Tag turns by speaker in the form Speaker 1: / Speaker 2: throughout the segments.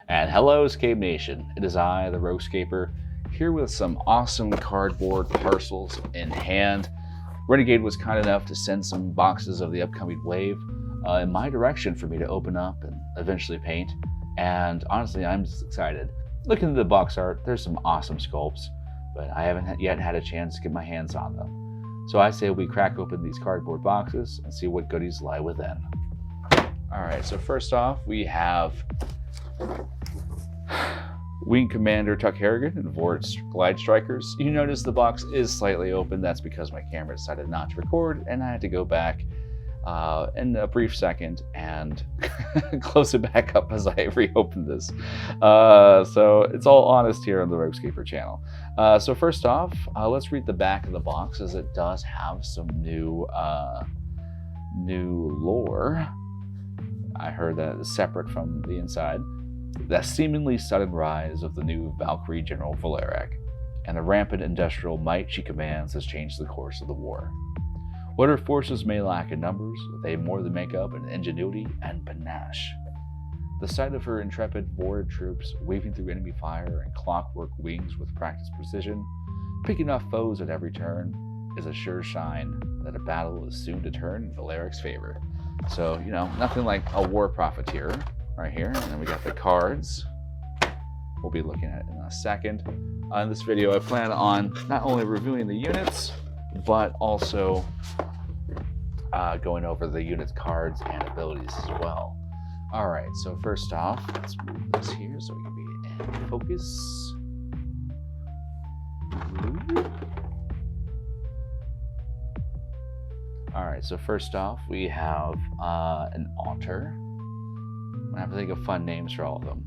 Speaker 1: And hello, Escape Nation. It is I, the Heroscaper, here with some awesome cardboard parcels in hand. Renegade was kind enough to send some boxes of the upcoming wave in my direction for me to open up and eventually paint. And honestly, I'm just excited. Looking at the box art, there's some awesome sculpts, but I haven't yet had a chance to get my hands on them. So I say we crack open these cardboard boxes and see what goodies lie within. All right, so first off, we have Wing Commander Tuck Harrigan and Vorid Glide Strikers. You notice the box is slightly open. That's because my camera decided not to record, and I had to go back in a brief second and close it back up as I reopened this. So it's all honest here on the Heroscaper channel. So first off, let's read the back of the box, as it does have some new lore. I heard that is separate from the inside. The seemingly sudden rise of the new Valkyrie General Maladrix, and the rampant industrial might she commands has changed the course of the war. What her forces may lack in numbers, they more than make up in ingenuity and panache. The sight of her intrepid Vorid troops weaving through enemy fire and clockwork wings with practiced precision, picking off foes at every turn, is a sure sign that a battle is soon to turn in Maladrix's favor. So, you know, nothing like a war profiteer right here. And then we got the cards we'll be looking at in a second. In this video, I plan on not only reviewing the units, but also going over the unit's cards and abilities as well. All right, so first off, let's move this here so we can be in focus. All right, so first off, we have an altar. I'm gonna have to think of fun names for all of them.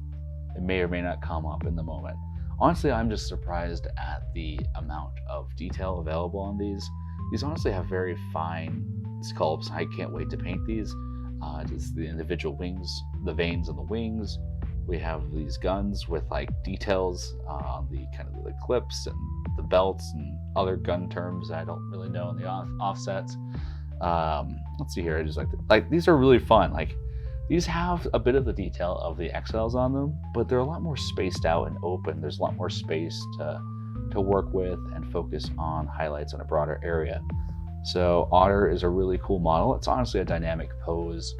Speaker 1: It may or may not come up in the moment. Honestly, I'm just surprised at the amount of detail available on these. These honestly have very fine sculpts. I can't wait to paint these. Just the individual wings, the veins on the wings. We have these guns with like details on the kind of the clips and the belts and other gun terms I don't really know in the offsets. Let's see here. I just like these are really fun. Like these have a bit of the detail of the XLs on them, but they're a lot more spaced out and open. There's a lot more space to work with and focus on highlights in a broader area. So Otter is a really cool model. It's honestly a dynamic pose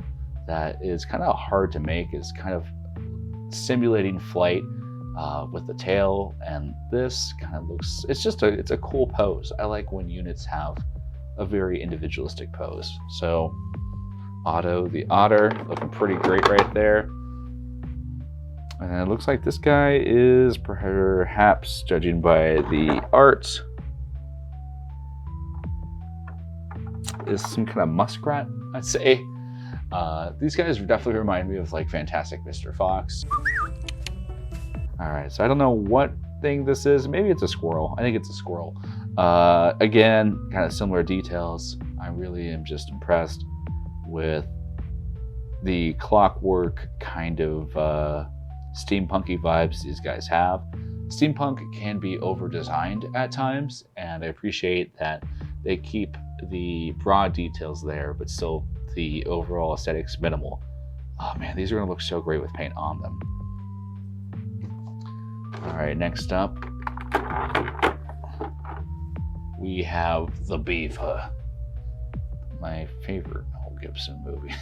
Speaker 1: that is kind of hard to make. It's kind of simulating flight with the tail, and this kind of looks, it's a cool pose. I like when units have a very individualistic pose. So Otto the Otter, looking pretty great right there. And it looks like this guy is perhaps, judging by the art, is some kind of muskrat, I'd say. These guys definitely remind me of like Fantastic Mr. Fox. All right, so I don't know what thing this is. Maybe it's a squirrel. I think it's a squirrel. Again, kind of similar details. I really am just impressed with the clockwork kind of steampunky vibes these guys have. Steampunk can be over-designed at times, and I appreciate that they keep the broad details there, but still the overall aesthetics minimal. Oh man, these are gonna look so great with paint on them. All right, next up, we have the Beaver, my favorite Mel Gibson movie.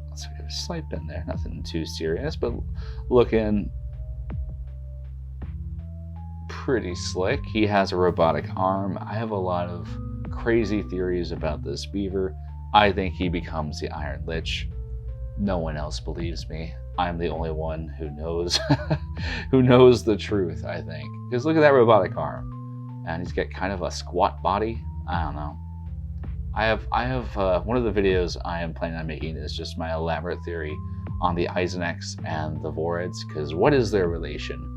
Speaker 1: Let's get a slight bend there, nothing too serious, but looking pretty slick. He has a robotic arm. I have a lot of crazy theories about this beaver. I think he becomes the Iron Lich. No one else believes me. I'm the only one who knows who knows the truth, I think. Because look at that robotic arm. And he's got kind of a squat body. I don't know. I have one of the videos I am planning on making is just my elaborate theory on the Eisenecks and the Vorids, because what is their relation?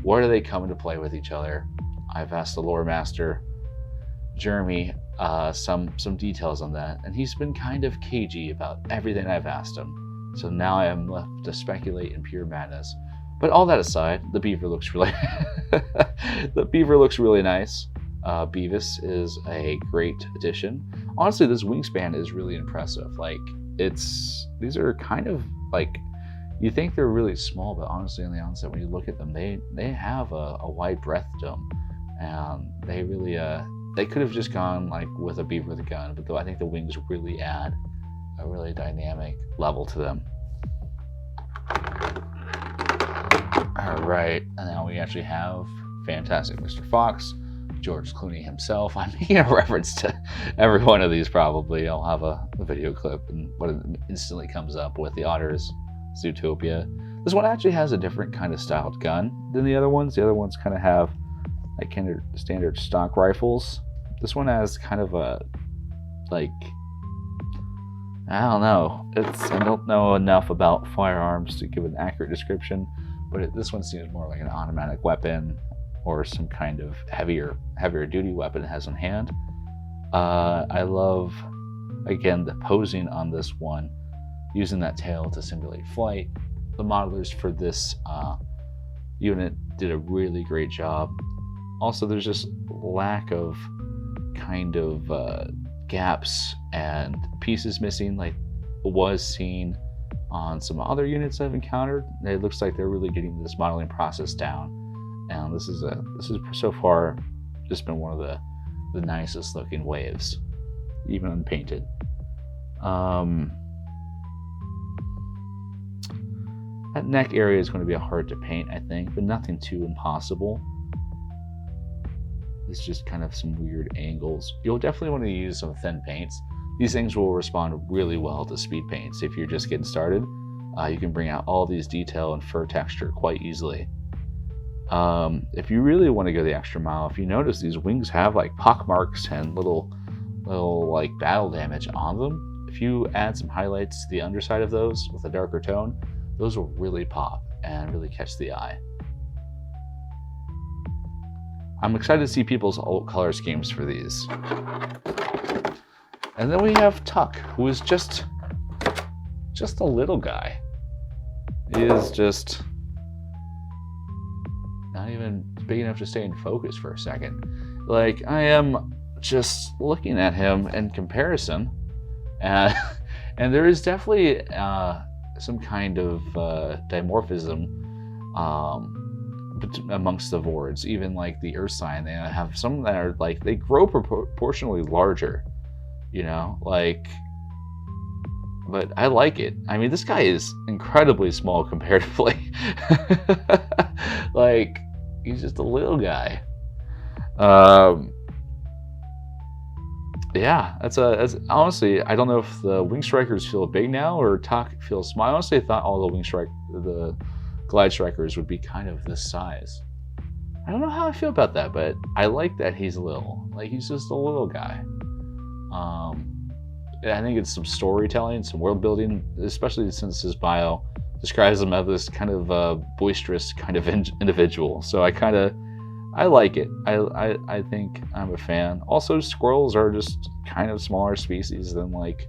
Speaker 1: Where do they come into play with each other? I've asked the lore master, Jeremy, some details on that, and he's been kind of cagey about everything I've asked him. So now I am left to speculate in pure madness. But all that aside, the beaver looks really nice. Beavis is a great addition. Honestly, this wingspan is really impressive. Like, these are kind of like, you think they're really small, but honestly on the onset when you look at them, they have a wide breadth to them, and they really they could have just gone like with a beaver with a gun, but though I think the wings really add a really dynamic level to them. All right, and now we actually have fantastic Mr. Fox, George Clooney himself. I'm making a reference to every one of these probably. I'll have a video clip and what instantly comes up with the Otters, Zootopia. This one actually has a different kind of styled gun than the other ones. The other ones kind of have like standard stock rifles. This one has kind of a, like, I don't know. I don't know enough about firearms to give an accurate description, but this one seems more like an automatic weapon or some kind of heavier duty weapon it has on hand. I love, again, the posing on this one, using that tail to simulate flight. The modelers for this unit did a really great job. Also, there's just lack of kind of gaps and pieces missing like was seen on some other units I've encountered. It looks like they're really getting this modeling process down, and this is so far just been one of the nicest looking waves, even unpainted. That neck area is going to be hard to paint, I think, but nothing too impossible. It's just kind of some weird angles. You'll definitely want to use some thin paints. These things will respond really well to speed paints. If you're just getting started, you can bring out all these detail and fur texture quite easily. If you really want to go the extra mile, if you notice these wings have like pock marks and little like battle damage on them, if you add some highlights to the underside of those with a darker tone, those will really pop and really catch the eye. I'm excited to see people's old color schemes for these. And then we have Tuck, who is just a little guy. He is just not even big enough to stay in focus for a second. Like, I am just looking at him in comparison, and there is definitely some kind of dimorphism amongst the Vorids. Even like the Earth sign, they have some that are like, they grow proportionally larger, you know, like, but I like it. I mean, this guy is incredibly small comparatively. Like, he's just a little guy. Yeah, that's honestly, I don't know if the Wing Strikers feel big now or Tuck feels small. I honestly thought all the Glide Strikers would be kind of this size. I don't know how I feel about that, but I like that he's little. Like, he's just a little guy. I think it's some storytelling, some world building, especially since his bio describes him as this kind of boisterous kind of individual. So I like it. I think I'm a fan. Also, squirrels are just kind of smaller species than, like,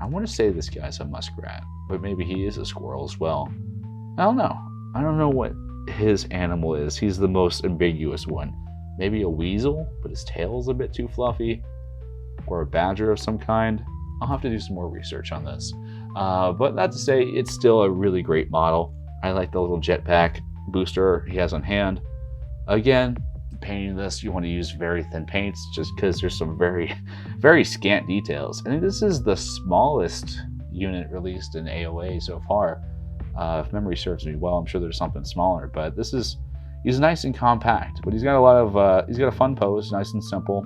Speaker 1: I want to say this guy's a muskrat, but maybe he is a squirrel as well. I don't know. I don't know what his animal is. He's the most ambiguous one. Maybe a weasel, but his tail's a bit too fluffy. Or a badger of some kind. I'll have to do some more research on this. But not to say, it's still a really great model. I like the little jetpack booster he has on hand. Again, painting this, you want to use very thin paints just because there's some very, very scant details. I think this is the smallest unit released in AOA so far. If memory serves me well, I'm sure there's something smaller, but he's nice and compact, but he's got he's got a fun pose, nice and simple.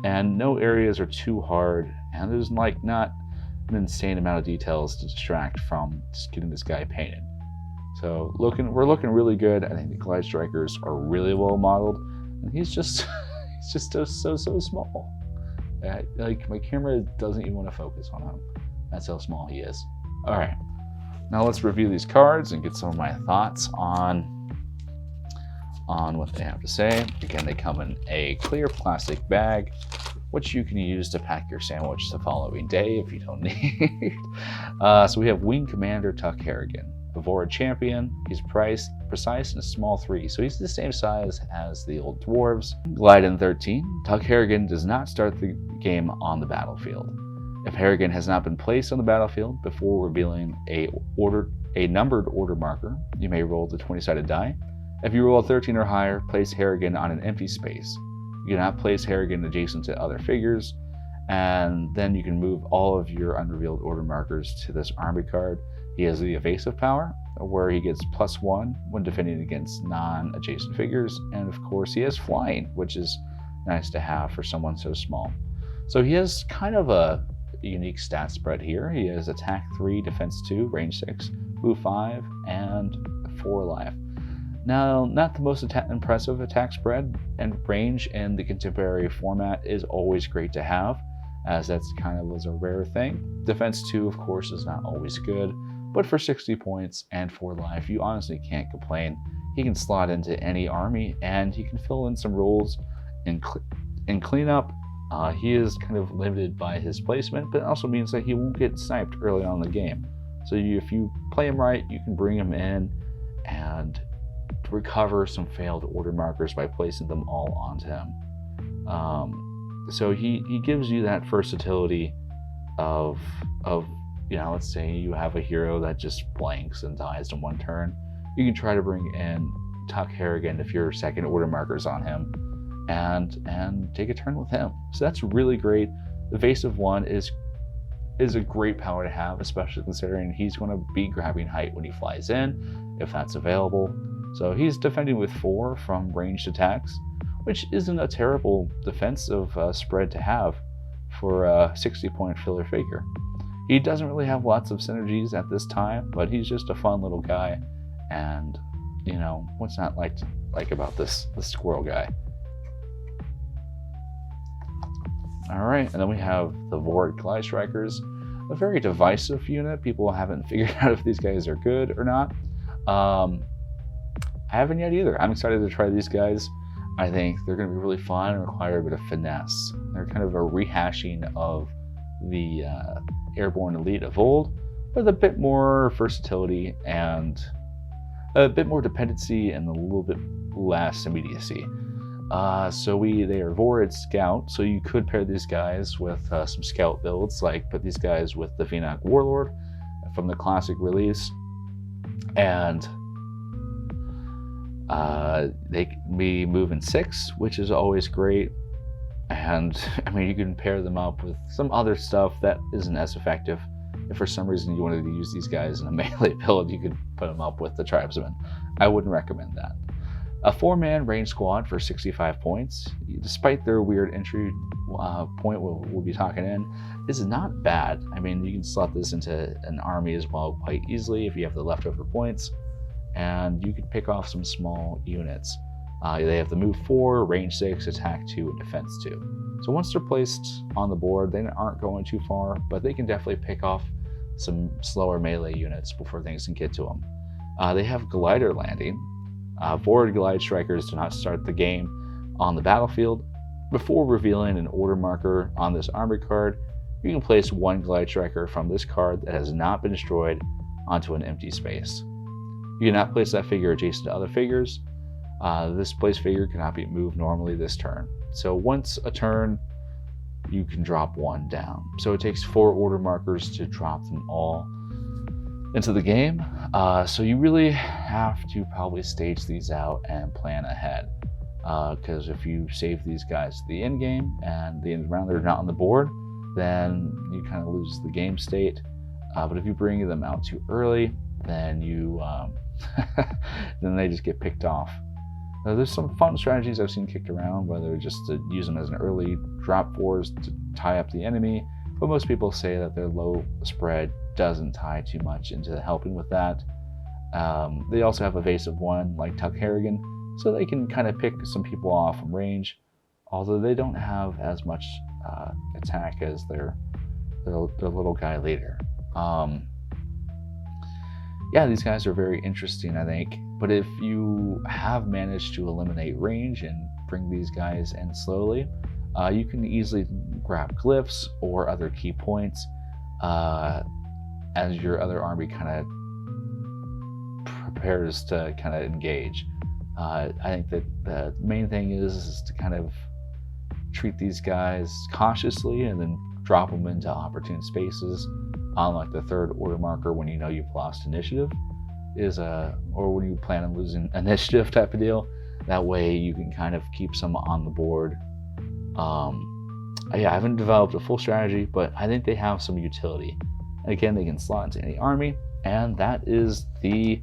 Speaker 1: And no areas are too hard, and there's like not an insane amount of details to distract from just getting this guy painted. So we're looking really good. I think the Glide Strikers are really well modeled, and he's just so small. Like, my camera doesn't even want to focus on him. That's how small he is. All right, now let's review these cards and get some of my thoughts on what they have to say. Again, they come in a clear plastic bag, which you can use to pack your sandwich the following day if you don't need. So we have Wing Commander Tuck Harrigan, a Vorid champion. He's precise and a small 3, so he's the same size as the old dwarves. Glide in 13. Tuck Harrigan does not start the game on the battlefield. If Harrigan has not been placed on the battlefield before revealing a numbered order marker, you may roll the 20-sided die. If you roll a 13 or higher, place Harrigan on an empty space. You cannot place Harrigan adjacent to other figures, and then you can move all of your unrevealed order markers to this army card. He has the evasive power, where he gets +1 when defending against non-adjacent figures, and of course he has flying, which is nice to have for someone so small. So he has kind of a unique stat spread here. He has attack 3, defense 2, range 6, move 5, and 4 life. Now, not the most impressive attack spread, and range in the contemporary format is always great to have, as that's kind of was a rare thing. Defense 2, of course, is not always good, but for 60 points and 4 life, you honestly can't complain. He can slot into any army, and he can fill in some roles in cleanup. He is kind of limited by his placement, but it also means that he won't get sniped early on in the game. So if you play him right, you can bring him in and recover some failed order markers by placing them all onto him. So he gives you that versatility of let's say you have a hero that just blanks and dies in one turn. You can try to bring in Tuck Harrigan if your second order marker's on him, and take a turn with him. So that's really great. The Evasive 1 is a great power to have, especially considering he's going to be grabbing height when he flies in, if that's available. So he's defending with 4 from ranged attacks, which isn't a terrible defensive spread to have for a 60-point filler figure. He doesn't really have lots of synergies at this time, but he's just a fun little guy, and what's not like about this squirrel guy. All right, and then we have the Vorid Glide Strikers, a very divisive unit. People haven't figured out if these guys are good or not. I haven't yet either. I'm excited to try these guys. I think they're going to be really fun and require a bit of finesse. They're kind of a rehashing of the Airborne Elite of old, with a bit more versatility and a bit more dependency and a little bit less immediacy. They are Vorid Scout, so you could pair these guys with some Scout builds, like put these guys with the Phoenix Warlord from the classic release, and they can be moving 6, which is always great. And you can pair them up with some other stuff that isn't as effective. If for some reason you wanted to use these guys in a melee build, you could put them up with the Tribesmen. I wouldn't recommend that. A 4-man range squad for 65 points, despite their weird entry point we'll be talking in, is not bad. You can slot this into an army as well quite easily if you have the leftover points, and you can pick off some small units. They have the move 4, range 6, attack 2, and defense 2. So once they're placed on the board, they aren't going too far, but they can definitely pick off some slower melee units before things can get to them. They have glider landing. Vorid Glide Strikers do not start the game on the battlefield. Before revealing an order marker on this army card, you can place 1 Glide Striker from this card that has not been destroyed onto an empty space. You cannot place that figure adjacent to other figures. This placed figure cannot be moved normally this turn. So once a turn, you can drop 1 down. So it takes 4 order markers to drop them all into the game. So you really have to probably stage these out and plan ahead. Because if you save these guys to the end game and the end round they're not on the board, then you kind of lose the game state. But if you bring them out too early, then you then they just get picked off. Now, there's some fun strategies I've seen kicked around, whether just to use them as an early drop force to tie up the enemy, but most people say that their low spread doesn't tie too much into helping with that. They also have Evasive 1 like Tuck Harrigan, so they can kind of pick some people off from range, although they don't have as much attack as their little guy later. Yeah, these guys are very interesting, I think. But if you have managed to eliminate range and bring these guys in slowly, you can easily grab glyphs or other key points as your other army kind of prepares to kind of engage. I think that the main thing is to kind of treat these guys cautiously and then drop them into opportune spaces on like the third order marker when you know you've lost initiative or when you plan on losing initiative type of deal. That way you can kind of keep some on the board. Yeah, I haven't developed a full strategy, but I think they have some utility. And again, they can slot into any army, and that is the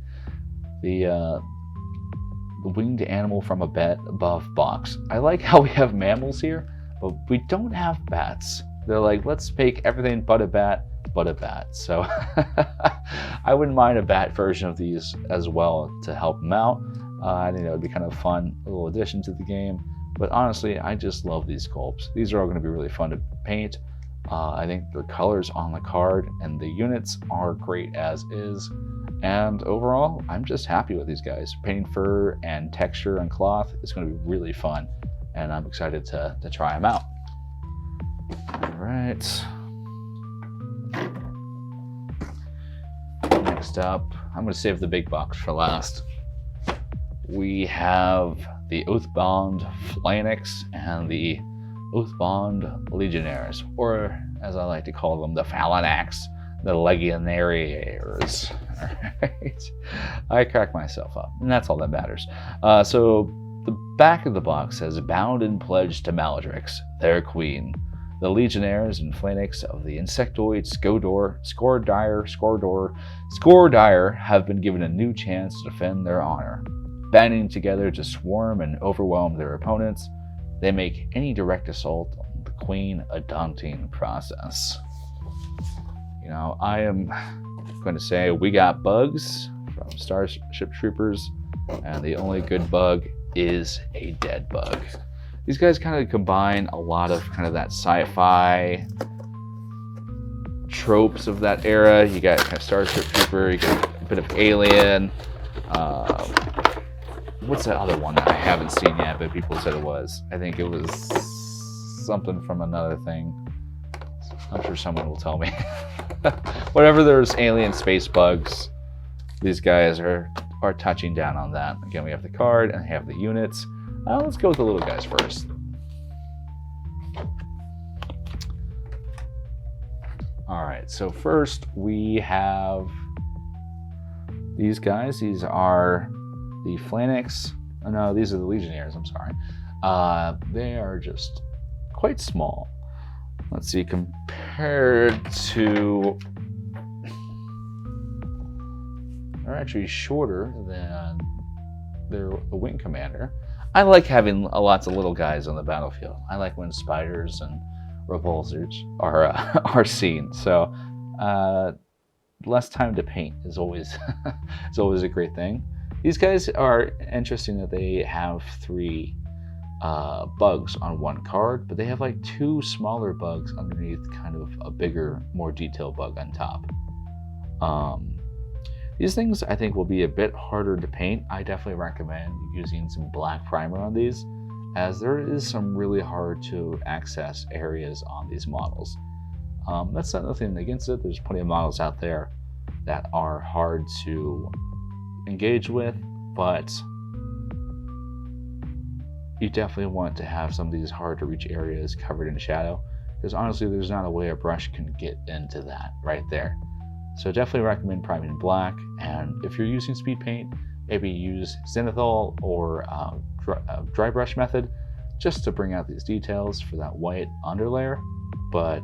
Speaker 1: winged animal from a bed above box. I like how we have mammals here, but we don't have bats. They're like, let's make everything but a bat. So I wouldn't mind a bat version of these as well to help them out. I think that would be kind of fun, a little addition to the game. But honestly, I just love these sculpts. These are all going to be really fun to paint. I think the colors on the card and the units are great as is. And overall, I'm just happy with these guys. Painting fur and texture and cloth is going to be really fun. And I'm excited to try them out. All right. Next up, I'm going to save the big box for last. We have the Oathbound Phalanx and the Oathbound Legionnaires, or as I like to call them, the Phalanx, the Legionnaires. All right. I crack myself up, and that's all that matters. So the back of the box says, bound and pledged to Maladrix, their queen. The Legionnaires and Phalanx of the insectoid Scordire have been given a new chance to defend their honor. Banding together to swarm and overwhelm their opponents, they make any direct assault on the Queen a daunting process. You know, I am going to say we got bugs from Starship Troopers, and the only good bug is a dead bug. These guys kind of combine a lot of kind of that sci-fi tropes of that era. You got kind of Starship Trooper, you got a bit of Alien. What's that other one that I haven't seen yet, but people said it was? I think it was something from another thing. I'm sure someone will tell me. Whatever, there's alien space bugs. These guys are touching down on that. Again, we have the card and have the units. Let's go with the little guys first. All right, so first we have these guys. These are the Phalanx. Oh, no, these are the Legionnaires, I'm sorry. They are just quite small. Let's see, compared to... They're actually shorter than the wing commander. I like having lots of little guys on the battlefield. I like when spiders and repulsors are seen. So less time to paint is always is always a great thing. These guys are interesting that they have 3 bugs on one card, but they have like 2 smaller bugs underneath kind of a bigger, more detailed bug on top. These things I think will be a bit harder to paint. I definitely recommend using some black primer on these, as there is some really hard to access areas on these models. That's not nothing against it. There's plenty of models out there that are hard to engage with, but you definitely want to have some of these hard to reach areas covered in shadow, because honestly there's not a way a brush can get into that right there. So definitely recommend priming black, and if you're using speed paint, maybe use zenithal or dry brush method just to bring out these details for that white underlayer. But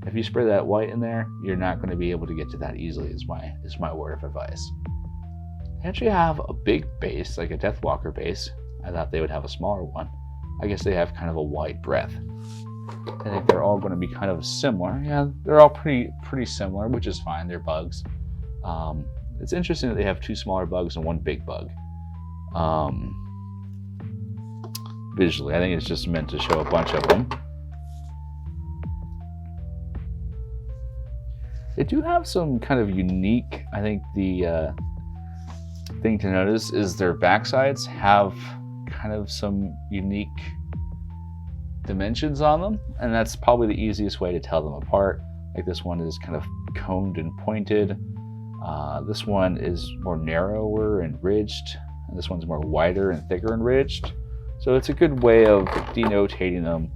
Speaker 1: if you spray that white in there, you're not going to be able to get to that easily, is my word of advice. They actually have a big base, like a Deathwalker base. I thought they would have a smaller one. I guess they have kind of a wide breadth. I think they're all going to be kind of similar. Yeah, they're all pretty similar, which is fine. They're bugs. It's interesting that they have 2 smaller bugs and 1 big bug. Visually, I think it's just meant to show a bunch of them. They do have some kind of unique, I think the thing to notice is their backsides have kind of some unique dimensions on them, and that's probably the easiest way to tell them apart. Like this one is kind of coned and pointed. This one is more narrower and ridged, and this one's more wider and thicker and ridged. So it's a good way of denotating them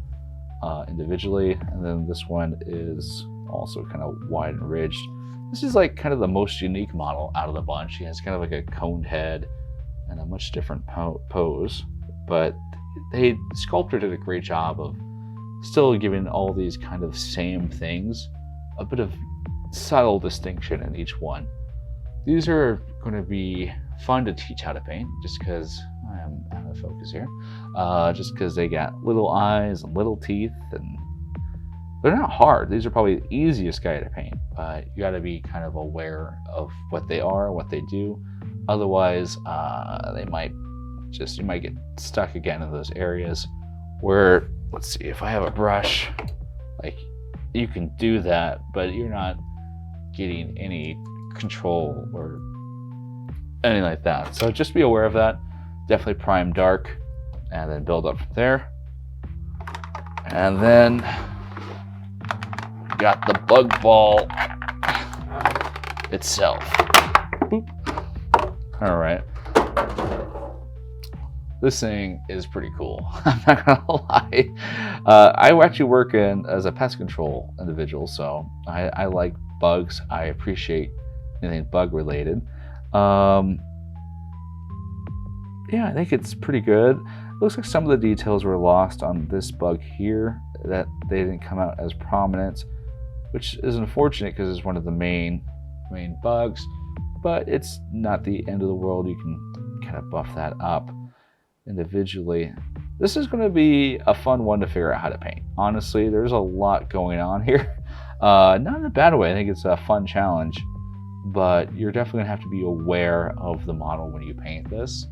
Speaker 1: individually, and then this one is also kind of wide and ridged. This is like kind of the most unique model out of the bunch. He has kind of like a coned head and a much different pose, but sculptor did a great job of still giving all these kind of same things a bit of subtle distinction in each one. These are going to be fun to teach how to paint, just because I am out of focus here. Just because they got little eyes and little teeth, and they're not hard. These are probably the easiest guy to paint, but you got to be kind of aware of what they are, what they do. Otherwise, you might get stuck again in those areas where, let's see, if I have a brush, like, you can do that, but you're not getting any control or anything like that. So just be aware of that. Definitely prime dark and then build up from there. And then got the bug ball itself. Boop. All right. This thing is pretty cool. I'm not gonna lie. I actually work as a pest control individual, so I like bugs. I appreciate anything bug related. Yeah, I think it's pretty good. Looks like some of the details were lost on this bug here, that they didn't come out as prominent, which is unfortunate because it's one of the main bugs, but it's not the end of the world. You can kind of buff that up individually. This is going to be a fun one to figure out how to paint. Honestly, there's a lot going on here. Not in a bad way. I think it's a fun challenge, but you're definitely gonna have to be aware of the model when you paint this.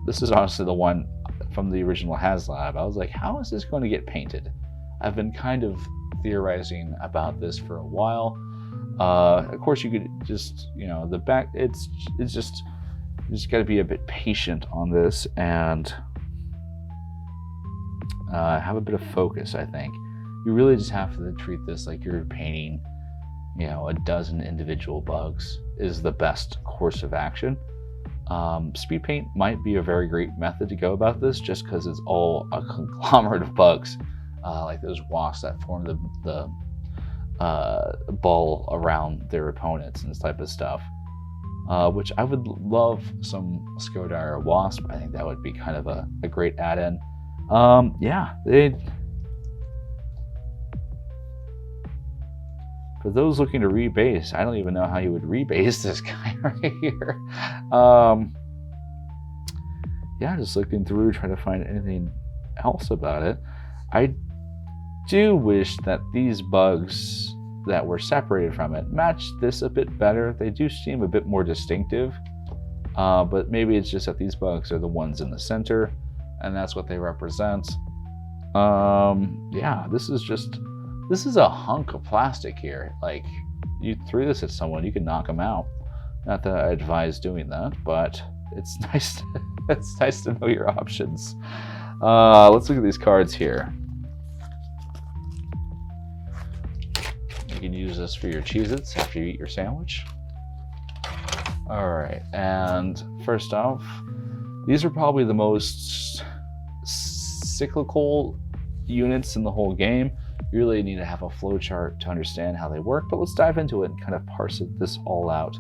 Speaker 1: This is honestly the one from the original HasLab. I was like, how is this going to get painted? I've been kind of theorizing about this for a while. Of course, you could just, the back, it's just, you just got to be a bit patient on this and have a bit of focus, I think. You really just have to treat this like you're painting, a dozen individual bugs is the best course of action. Speed paint might be a very great method to go about this, just because it's all a conglomerate of bugs, like those wasps that form the ball around their opponents and this type of stuff. Which I would love some Scodire wasp. I think that would be kind of a great add-in. Yeah, for those looking to rebase, I don't even know how you would rebase this guy right here. Yeah, just looking through, trying to find anything else about it. I do wish that these bugs that were separated from it match this a bit better. They do seem a bit more distinctive, but maybe it's just that these bugs are the ones in the center and that's what they represent. Yeah, this is a hunk of plastic here. Like, you threw this at someone, you could knock them out. Not that I advise doing that, but it's nice it's nice to know your options. Let's look at these cards here. You can use this for your Cheez-Its after you eat your sandwich. All right, and first off, these are probably the most cyclical units in the whole game. You really need to have a flowchart to understand how they work, but let's dive into it and kind of parse this all out.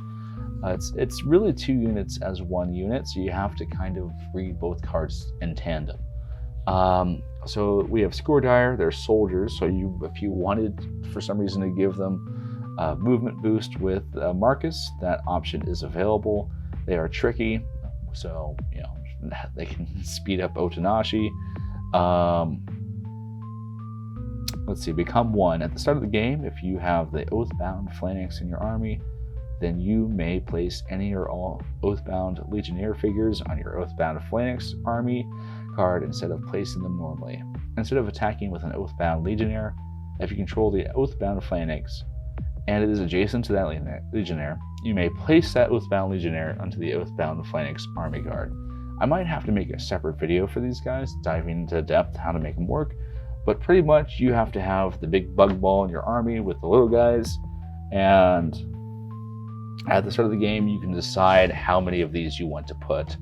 Speaker 1: It's really 2 units as 1 unit, so you have to kind of read both cards in tandem. So we have Scodire, they're soldiers, so if you wanted for some reason to give them a movement boost with Marcus, that option is available. They are tricky, so they can speed up Otanashi. Let's see, become 1. At the start of the game, if you have the Oathbound Phalanx in your army, then you may place any or all Oathbound Legionnaire figures on your Oathbound Phalanx army card instead of placing them normally. Instead of attacking with an Oathbound Legionnaire, if you control the Oathbound Phalanx and it is adjacent to that Legionnaire, you may place that Oathbound Legionnaire onto the Oathbound Phalanx army card. I might have to make a separate video for these guys, diving into depth how to make them work, but pretty much you have to have the big bug ball in your army with the little guys, and at the start of the game you can decide how many of these you want to put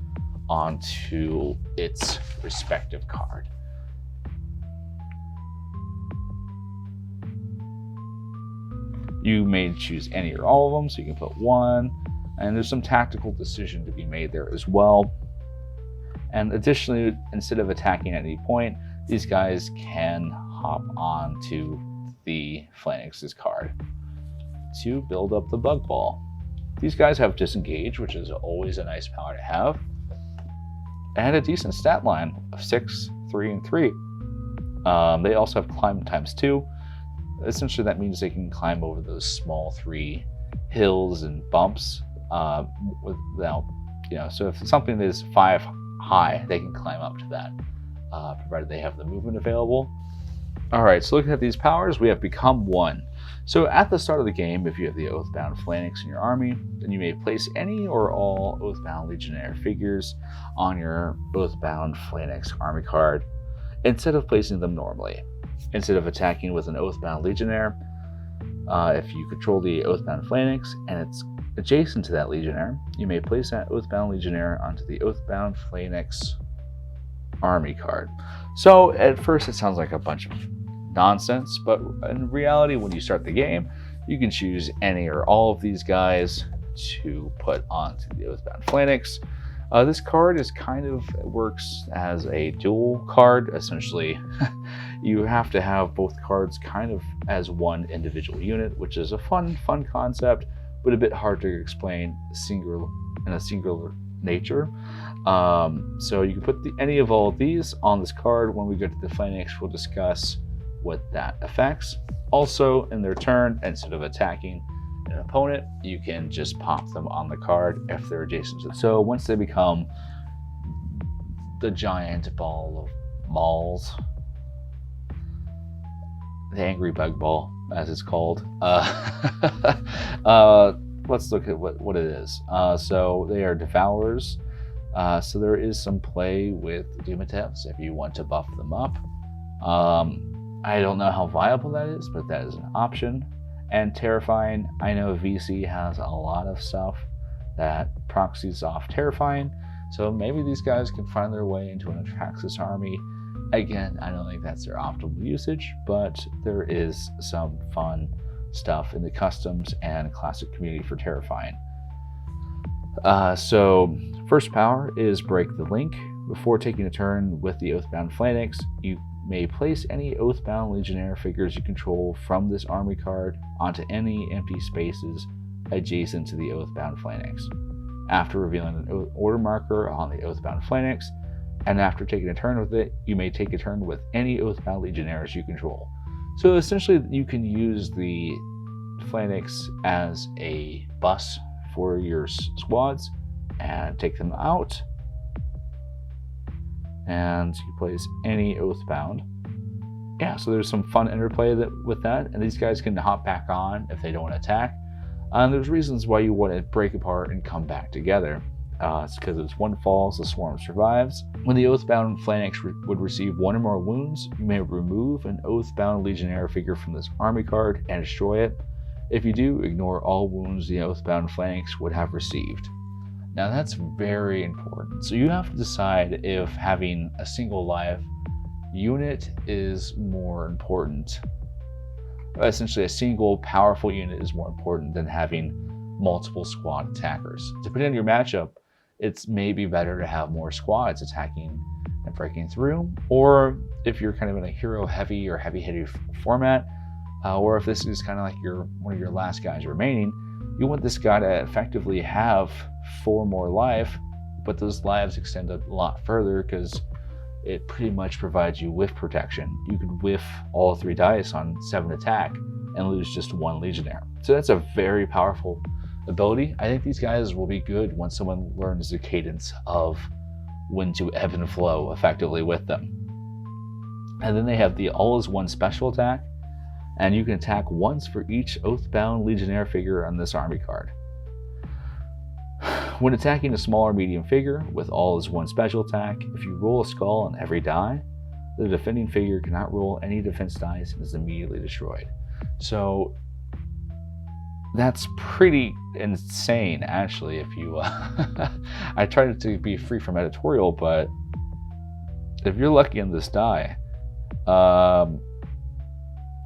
Speaker 1: onto its respective card. You may choose any or all of them, so you can put one, and there's some tactical decision to be made there as well. And additionally, instead of attacking at any point, these guys can hop on to the Phalanx's card to build up the bug ball. These guys have disengage, which is always a nice power to have, and a decent stat line of 6, 3, and 3. They also have climb ×2. Essentially, that means they can climb over those small 3 hills and bumps without, so if something is 5 high, they can climb up to that, provided they have the movement available. All right, so looking at these powers, we have Become One. So at the start of the game, if you have the Oathbound Phalanx in your army, then you may place any or all Oathbound Legionnaire figures on your Oathbound Phalanx army card instead of placing them normally. Instead of attacking with an Oathbound Legionnaire, if you control the Oathbound Phalanx and it's adjacent to that Legionnaire, you may place that Oathbound Legionnaire onto the Oathbound Phalanx army card. So at first it sounds like a bunch of nonsense, but in reality, when you start the game, you can choose any or all of these guys to put onto the Oathbound Phalanx. This card works as a dual card. Essentially, you have to have both cards kind of as one individual unit, which is a fun concept, but a bit hard to explain in a singular nature. So you can put any of all of these on this card. When we get to the Phalanx, we'll discuss what that affects. Also, in their turn, instead of attacking an opponent, you can just pop them on the card if they're adjacent to it. So once they become the giant ball of balls, the angry bug ball, as it's called, let's look at what it is. So they are devourers. So there is some play with Dumatevs if you want to buff them up. I don't know how viable that is, but that is an option. And Terrifying, I know VC has a lot of stuff that proxies off Terrifying, so maybe these guys can find their way into an Atraxis army. Again, I don't think that's their optimal usage, but there is some fun stuff in the customs and classic community for Terrifying. So first power is Break the Link. Before taking a turn with the Oathbound Phalanx, you may place any Oathbound Legionnaire figures you control from this army card onto any empty spaces adjacent to the Oathbound Phalanx. After revealing an order marker on the Oathbound Phalanx, and after taking a turn with it, you may take a turn with any Oathbound Legionnaires you control. So essentially, you can use the Phalanx as a bus for your squads and take them out, and you place any Oathbound. Yeah, so there's some fun interplay with that, and these guys can hop back on if they don't want to attack. And there's reasons why you want to break apart and come back together. It's because if one falls, the swarm survives. When the Oathbound Phalanx would receive 1 or more wounds, you may remove an Oathbound Legionnaire figure from this army card and destroy it. If you do, ignore all wounds the Oathbound Phalanx would have received. Now that's very important. So you have to decide if having a single live unit is more important. Essentially, a single powerful unit is more important than having multiple squad attackers. Depending on your matchup, it's maybe better to have more squads attacking and breaking through, or if you're kind of in a hero heavy or heavy hitter format, or if this is kind of like one of your last guys remaining, you want this guy to effectively have 4 more life, but those lives extend a lot further because it pretty much provides you whiff protection. You can whiff all 3 dice on 7 attack and lose just 1 Legionnaire. So that's a very powerful ability. I think these guys will be good once someone learns the cadence of when to ebb and flow effectively with them. And then they have the All is One special attack, and you can attack once for each Oathbound Legionnaire figure on this army card. When attacking a small or medium figure with All is One special attack, if you roll a skull on every die, the defending figure cannot roll any defense dice and is immediately destroyed. So that's pretty insane, actually. If you, I tried to be free from editorial, but if you're lucky on this die,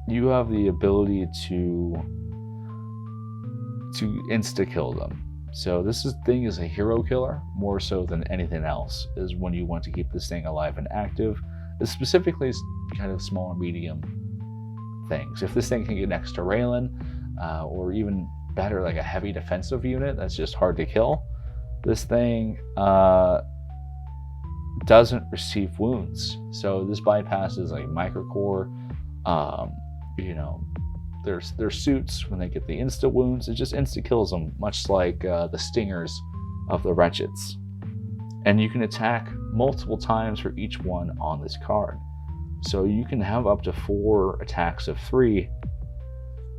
Speaker 1: you have the ability to to insta-kill them. So this thing is a hero killer, more so than anything else, is when you want to keep this thing alive and active. It's specifically kind of small and medium things. If this thing can get next to Raylan, or even better, like a heavy defensive unit that's just hard to kill, this thing doesn't receive wounds. So this bypasses like microcore, you know, their suits. When they get the insta wounds, it just insta kills them, much like the stingers of the wretches. And you can attack multiple times for each one on this card. So you can have up to 4 attacks of 3,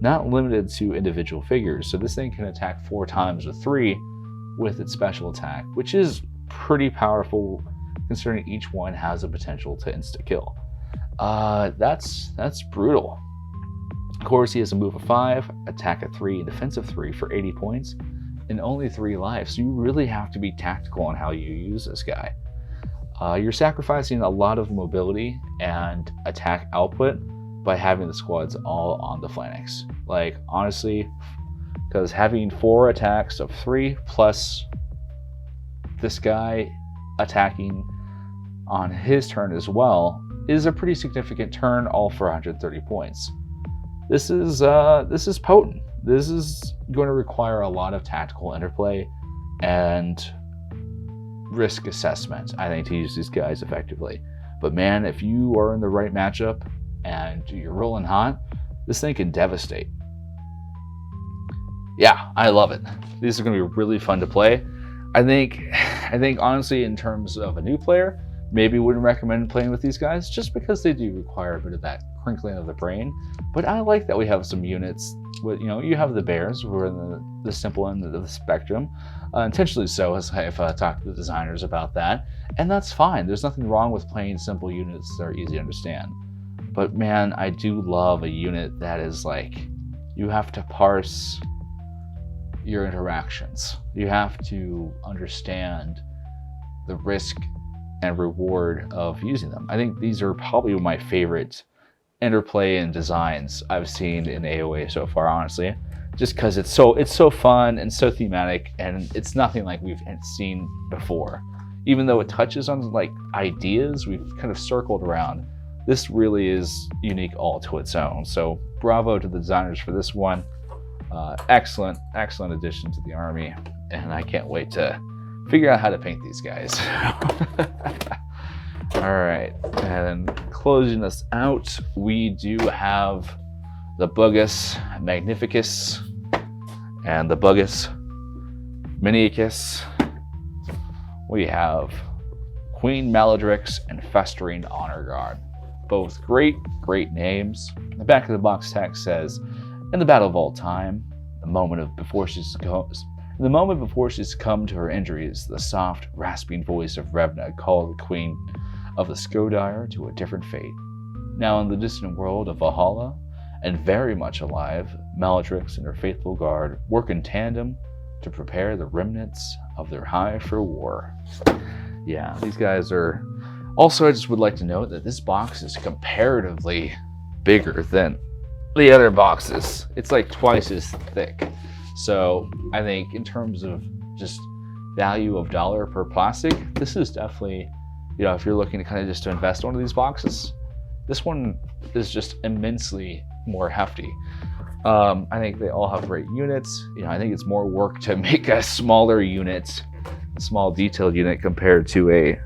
Speaker 1: not limited to individual figures. So this thing can attack 4 times with 3 with its special attack, which is pretty powerful considering each one has a potential to insta-kill. That's brutal. Of course, he has a move of 5, attack of 3, and defense of 3 for 80 points, and only 3 life. So you really have to be tactical on how you use this guy. You're sacrificing a lot of mobility and attack output by having the squads all on the Phalanx. Like, honestly, because having 4 attacks of 3 plus this guy attacking on his turn as well is a pretty significant turn, all for 130 points. This is potent. This is going to require a lot of tactical interplay and risk assessment, I think, to use these guys effectively. But man, if you are in the right matchup and you're rolling hot, this thing can devastate. Yeah, I love it. These are going to be really fun to play. I think honestly, in terms of a new player, maybe wouldn't recommend playing with these guys just because they do require a bit of that crinkling of the brain. But I like that we have some units with, you know, you have the bears who are in the simple end of the spectrum, intentionally so, as I've talked to the designers about that, and that's fine. There's nothing wrong with playing simple units that are easy to understand. But man, I do love a unit that is like, you have to parse your interactions. You have to understand the risk and reward of using them. I think these are probably my favorite interplay and designs I've seen in AOA so far, honestly, just because it's so fun and so thematic, and it's nothing like we've seen before. Even though it touches on like ideas we've kind of circled around, this really is unique all to its own. So bravo to the designers for this one. Excellent addition to the army, and I can't wait to figure out how to paint these guys. All right, and closing us out, we do have the Buggus Magnificus and the Buggus Miniacus. We have Queen Maladrix and Festering Honor Guard. Both great names. The back of the box text says, in the battle of all time, the moment before she succumbed to her injuries, the soft, rasping voice of Revna called the Queen of the Skodire to a different fate. Now in the distant world of Valhalla, and very much alive, Maladrix and her faithful guard work in tandem to prepare the remnants of their hive for war. Yeah, these guys are... Also, I just would like to note that this box is comparatively bigger than the other boxes. It's like twice as thick. So I think in terms of just value of dollar per plastic, this is definitely, you know, if you're looking to kind of just to invest in one of these boxes, this one is just immensely more hefty. I think they all have great units. You know, I think it's more work to make a smaller unit, a small detailed unit compared to a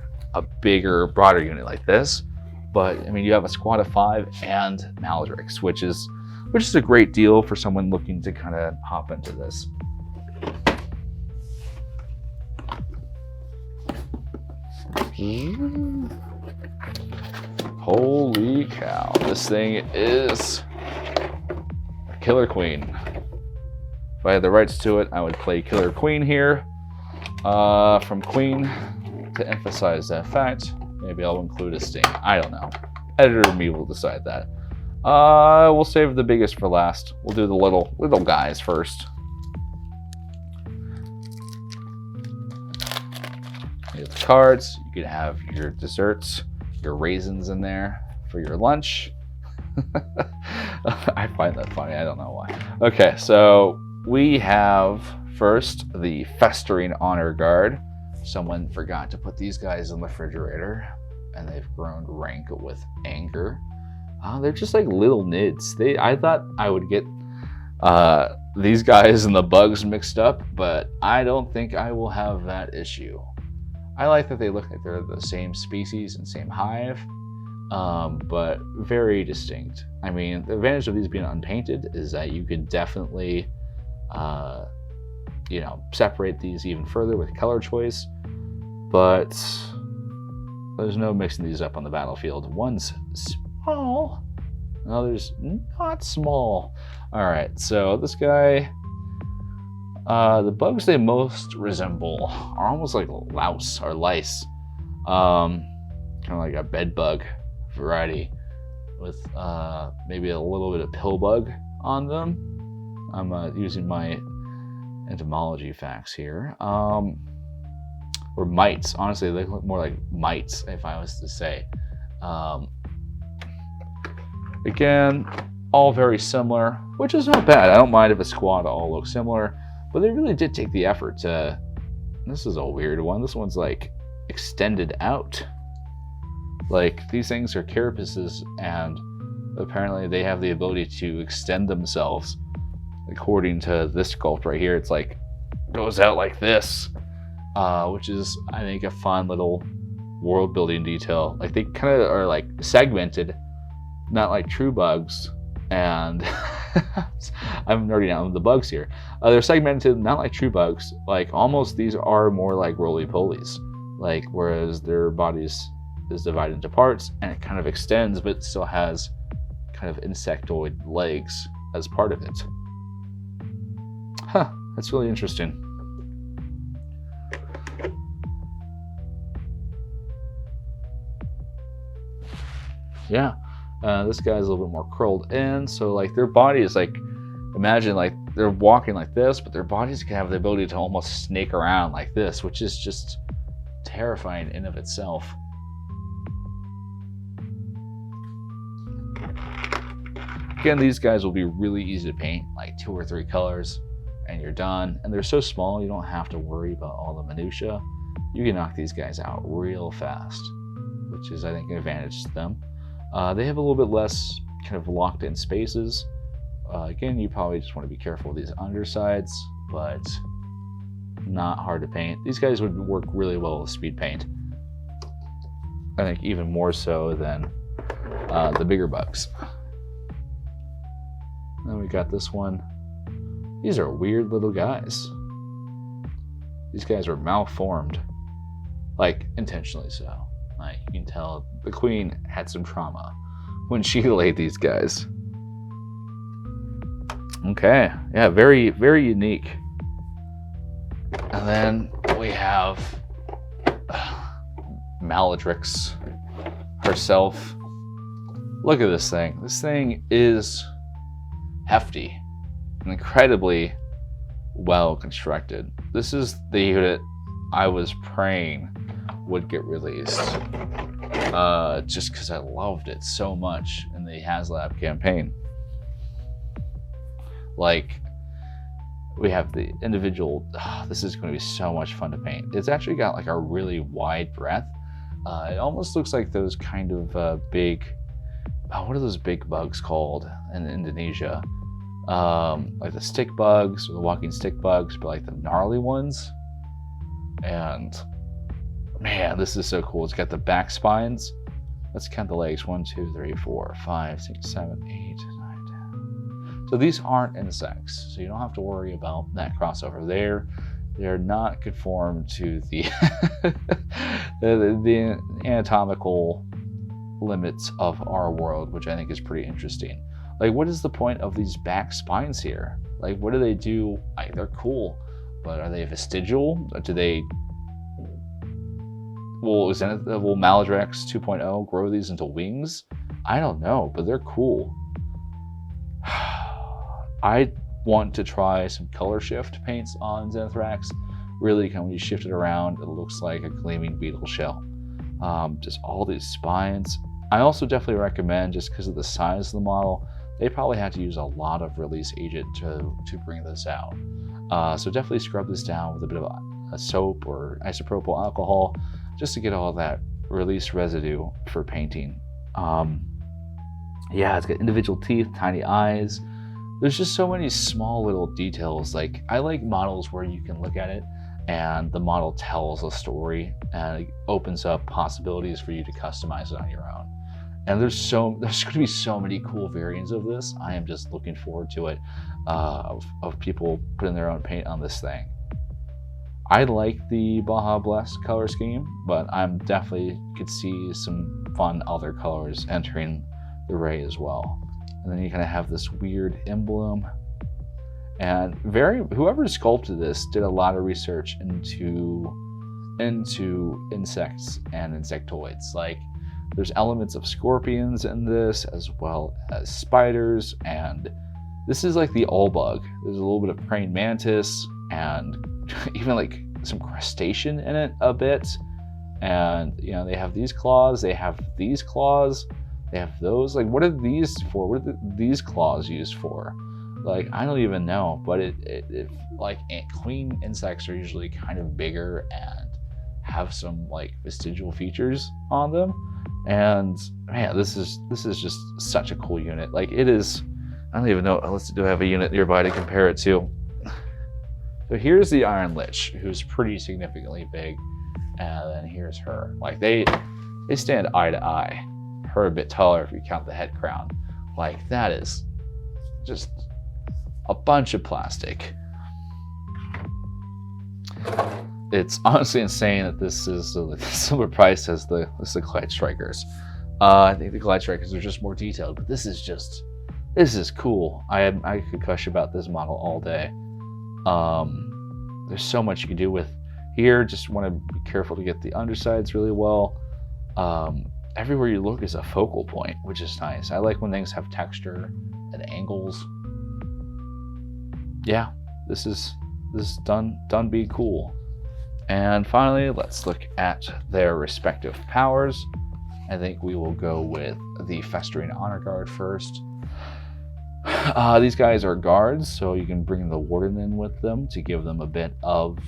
Speaker 1: bigger, broader unit like this. But I mean, you have a squad of 5 and Maladrix, which is a great deal for someone looking to kind of hop into this. Holy cow, this thing is a Killer Queen. If I had the rights to it, I would play Killer Queen here. From Queen, to emphasize that fact, maybe I'll include a sting. I don't know. Editor and me will decide that. We'll save the biggest for last. We'll do the little guys first. You have the cards. You can have your desserts, your raisins in there for your lunch. I find that funny. I don't know why. Okay, so we have first the Festering Honor Guard. Someone forgot to put these guys in the refrigerator, and they've grown rank with anger. They're just like little nids. I thought I would get these guys and the bugs mixed up, but I don't think I will have that issue. I like that they look like they're the same species and same hive, but very distinct. I mean, the advantage of these being unpainted is that you could definitely, separate these even further with color choice, but there's no mixing these up on the battlefield. One's small, the other's not small. All right, so this guy, the bugs they most resemble are almost like louse or lice, kind of like a bed bug variety with maybe a little bit of pill bug on them. I'm using my entomology facts here. Or mites. Honestly, they look more like mites if I was to say. Again, all very similar, which is not bad. I don't mind if a squad all look similar, but they really did take the effort to. This is a weird one. This one's like extended out. Like these things are carapaces, and apparently they have the ability to extend themselves. According to this sculpt right here, it's like goes out like this, which is I think a fun little world building detail. Like they kind of are like segmented, not like true bugs. And I'm nerding out on the bugs here. They're segmented, not like true bugs. Like almost these are more like roly-polies. Like whereas their bodies is divided into parts and it kind of extends, but still has kind of insectoid legs as part of it. Huh, that's really interesting. Yeah. This guy's a little bit more curled in, so like their body is like, imagine like they're walking like this, but their bodies can have the ability to almost snake around like this, which is just terrifying in of itself. Again, these guys will be really easy to paint, like 2 or 3 colors, and you're done. And they're so small, you don't have to worry about all the minutia. You can knock these guys out real fast, which is, I think, an advantage to them. They have a little bit less kind of locked in spaces. Again, you probably just want to be careful with these undersides, but not hard to paint. These guys would work really well with speed paint. I think even more so than the bigger bugs. Then we got this one. These are weird little guys. These guys are malformed, like intentionally so. Like you can tell the queen had some trauma when she laid these guys. Okay, yeah, very, very unique. And then we have Maladrix herself. Look at this thing. This thing is hefty and incredibly well constructed. This is the unit I was praying would get released, just because I loved it so much in the HasLab campaign. Like, we have the individual, this is going to be so much fun to paint. It's actually got like a really wide breadth. It almost looks like those kind of big, what are those big bugs called in Indonesia? Like the stick bugs or the walking stick bugs, but like the gnarly ones. And man, this is so cool. It's got the back spines. Let's count the legs. 1, 2, 3, 4, 5, 6, 7, 8, 9, 10. So these aren't insects, so you don't have to worry about that crossover. They're not conformed to the the anatomical limits of our world, which I think is pretty interesting. Like, what is the point of these back spines here? Like, what do they do? Like, they're cool, but are they vestigial? Do they... Will Maladrix 2.0 grow these into wings? I don't know, but they're cool. I want to try some color shift paints on Xenothrax. Really, when you shift it around, it looks like a gleaming beetle shell. Just all these spines. I also definitely recommend, just because of the size of the model, they probably had to use a lot of release agent to bring this out. So definitely scrub this down with a bit of a soap or isopropyl alcohol just to get all that release residue for painting. Yeah, it's got individual teeth, tiny eyes. There's just so many small little details. Like, I like models where you can look at it and the model tells a story and it opens up possibilities for you to customize it on your own. And there's going to be so many cool variants of this. I am just looking forward to it, of people putting their own paint on this thing. I like the Baja Blast color scheme, but I'm definitely could see some fun other colors entering the array as well. And then you kind of have this weird emblem. And whoever sculpted this did a lot of research into insects and insectoids. Like, there's elements of scorpions in this, as well as spiders, and this is like the all bug. There's a little bit of praying mantis and even like some crustacean in it a bit. And you know, they have these claws, they have these claws, they have those. Like, what are these for? What are these claws used for? Like, I don't even know. But it like queen insects are usually kind of bigger and have some like vestigial features on them. And man, this is just such a cool unit. Like, it is. I don't even know. Do I have a unit nearby to compare it to? So here's the Iron Lich, who's pretty significantly big, and then here's her. Like, they stand eye to eye. Her a bit taller if you count the head crown. Like, that is just a bunch of plastic. It's honestly insane that this is the similar price as the Glide Strikers. I think the Glide Strikers are just more detailed, but this is cool. I could gush about this model all day. There's so much you can do with here. Just want to be careful to get the undersides really well. Everywhere you look is a focal point, which is nice. I like when things have texture and angles. Yeah, this is done being cool. And finally, let's look at their respective powers. I think we will go with the Festering Honor Guard first. These guys are guards, so you can bring the Warden in with them to give them a bit of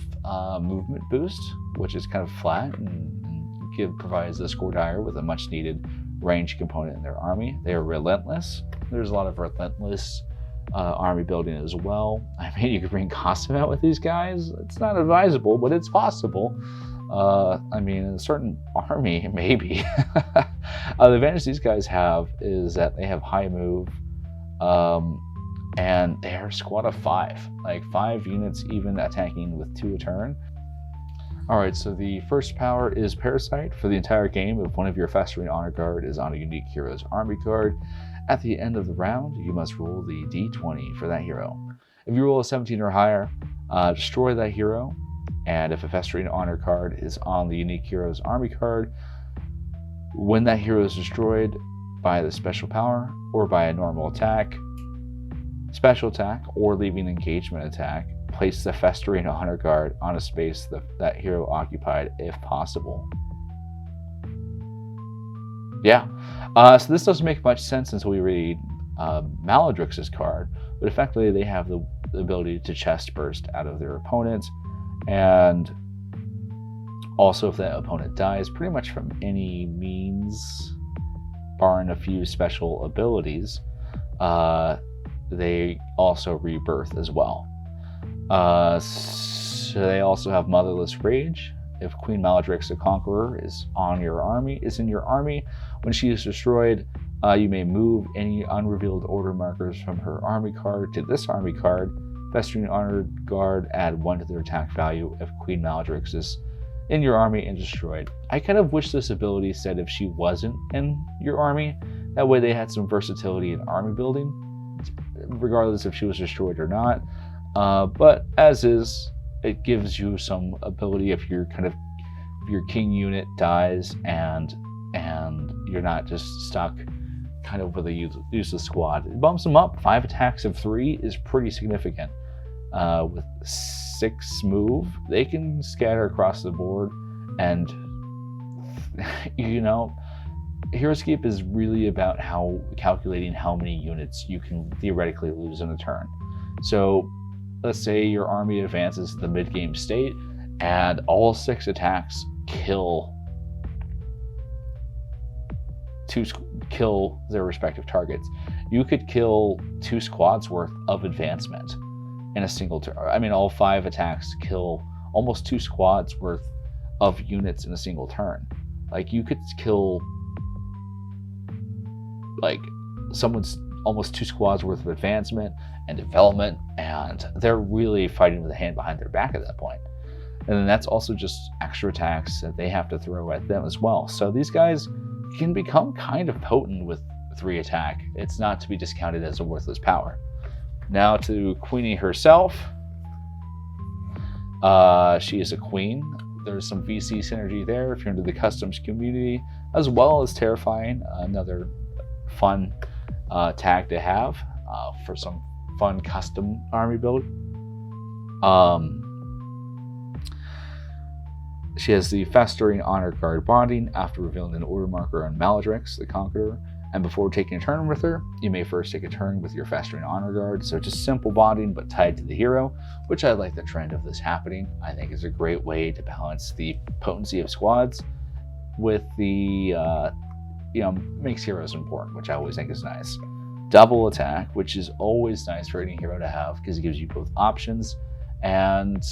Speaker 1: movement boost, which is kind of flat and provides the Scourdier with a much needed range component in their army. They are relentless. There's a lot of relentless army building as well. I mean, you could bring Costum out with these guys. It's not advisable, but it's possible. I mean, in a certain army, maybe. The advantage these guys have is that they have high move, and they're a squad of 5. Like, 5 units even attacking with 2 a turn. Alright, so the first power is Parasite. For the entire game, if one of your Festering Honor Guard is on a unique hero's army card, at the end of the round, you must roll the d20 for that hero. If you roll a 17 or higher, destroy that hero. And if a Festering Honor card is on the unique hero's army card, when that hero is destroyed by the special power or by a normal attack, special attack, or leaving engagement attack, place the Festering Honor Guard on a space that hero occupied if possible. Yeah, so this doesn't make much sense until we read Maladrix's card, but effectively they have the ability to chest burst out of their opponent, and also if that opponent dies pretty much from any means, barring a few special abilities, they also rebirth as well. So they also have Motherless Rage. If Queen Maladrix the Conqueror is in your army, when she is destroyed, you may move any unrevealed order markers from her army card to this army card. Festering Honor Guard, add 1 to their attack value if Queen Maladrix is in your army and destroyed. I kind of wish this ability said if she wasn't in your army. That way they had some versatility in army building, regardless if she was destroyed or not. But as is, it gives you some ability if your king unit dies and you're not just stuck kind of with a useless squad. It bumps them up. 5 attacks of 3 is pretty significant. With 6 move, they can scatter across the board, and you know, Heroscape is really about calculating how many units you can theoretically lose in a turn. So let's say your army advances to the mid-game state and all 6 attacks kill their respective targets. You could kill 2 squads worth of advancement in a single turn. I mean, all 5 attacks kill almost 2 squads worth of units in a single turn. Like, you could kill like someone's almost 2 squads worth of advancement and development, and they're really fighting with a hand behind their back at that point. And then that's also just extra attacks that they have to throw at them as well. So these guys can become kind of potent with 3 attack. It's not to be discounted as a worthless power. Now to Queenie herself. She is a queen. There's some VC synergy there if you're into the customs community, as well as terrifying. Another fun tag to have for some fun custom army build. She has the Festering Honor Guard bonding after revealing an order marker on Maladrix, the Conqueror, and before taking a turn with her, you may first take a turn with your Festering Honor Guard. So just simple bonding, but tied to the hero, which I like the trend of this happening. I think is a great way to balance the potency of squads with the, makes heroes important, which I always think is nice. Double attack, which is always nice for any hero to have because it gives you both options and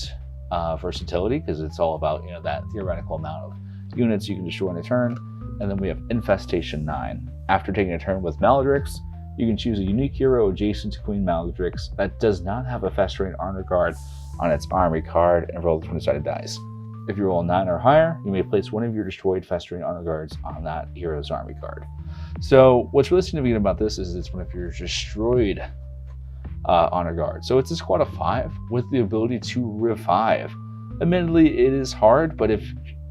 Speaker 1: versatility, because it's all about that theoretical amount of units you can destroy in a turn. And then we have Infestation 9. After taking a turn with Maladrix, you can choose a unique hero adjacent to Queen Maladrix that does not have a Festering Honor Guard on its army card and roll the 20-sided dice. If you roll 9 or higher, you may place one of your destroyed Festering Honor Guards on that hero's army card. So what's really significant about this is it's one of your destroyed honor guard. So it's a squad of 5 with the ability to revive. Admittedly, it is hard, but if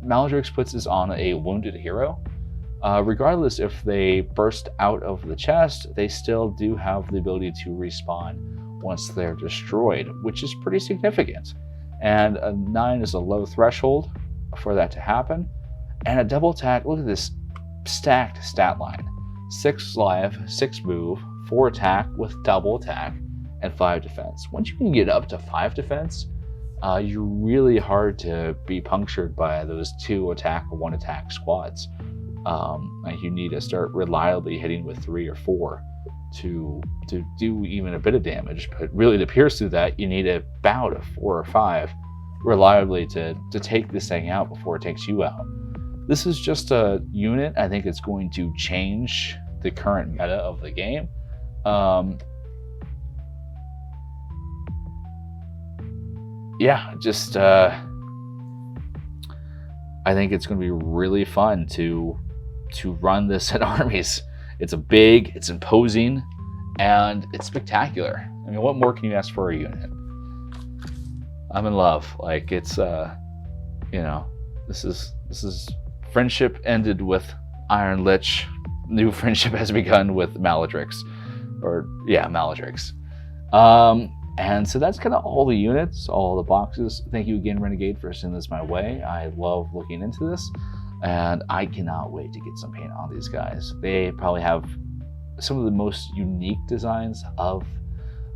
Speaker 1: Maladrix puts this on a wounded hero, regardless if they burst out of the chest, they still do have the ability to respawn once they're destroyed, which is pretty significant. And a 9 is a low threshold for that to happen. And a double attack, look at this stacked stat line. 6 life, 6 move, 4 attack with double attack, and 5 defense. Once you can get up to 5 defense, you're really hard to be punctured by those 2 attack or 1 attack squads. You need to start reliably hitting with 3 or 4 to do even a bit of damage. But really, to pierce through that, you need a bout of 4 or 5 reliably to take this thing out before it takes you out. This is just a unit. I think it's going to change the current meta of the game. I think it's going to be really fun to run this at armies. It's big, it's imposing, and it's spectacular. I mean, what more can you ask for a unit? I'm in love. Like, it's this is friendship ended with Iron Lich. New friendship has begun with Maladrix. Maladrix. And so that's kind of all the units, all the boxes. Thank you again, Renegade, for sending this my way. I love looking into this, and I cannot wait to get some paint on these guys. They probably have some of the most unique designs of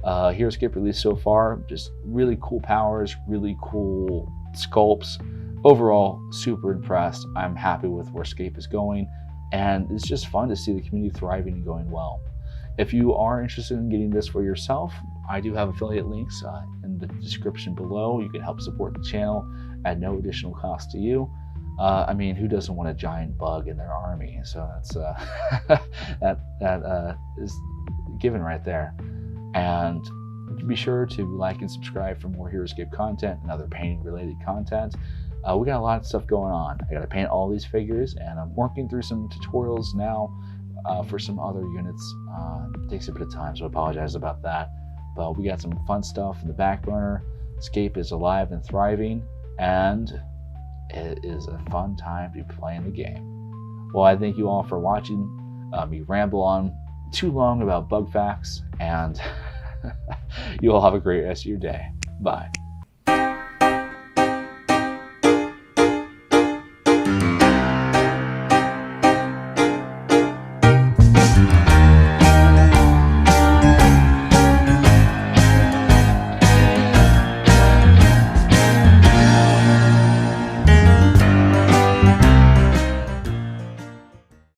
Speaker 1: Heroscape released so far. Just really cool powers, really cool sculpts. Overall, super impressed. I'm happy with where Scape is going, and it's just fun to see the community thriving and going well. If you are interested in getting this for yourself, I do have affiliate links in the description below. You can help support the channel at no additional cost to you. I mean, who doesn't want a giant bug in their army? So that's that is given right there. And be sure to like and subscribe for more Heroscape content and other painting related content. We got a lot of stuff going on. I got to paint all these figures, and I'm working through some tutorials now for some other units. It takes a bit of time, so I apologize about that. But we got some fun stuff in the back burner. Scape is alive and thriving, and it is a fun time to be playing the game. Well, I thank you all for watching me ramble on too long about bug facts, and you all have a great rest of your day. Bye.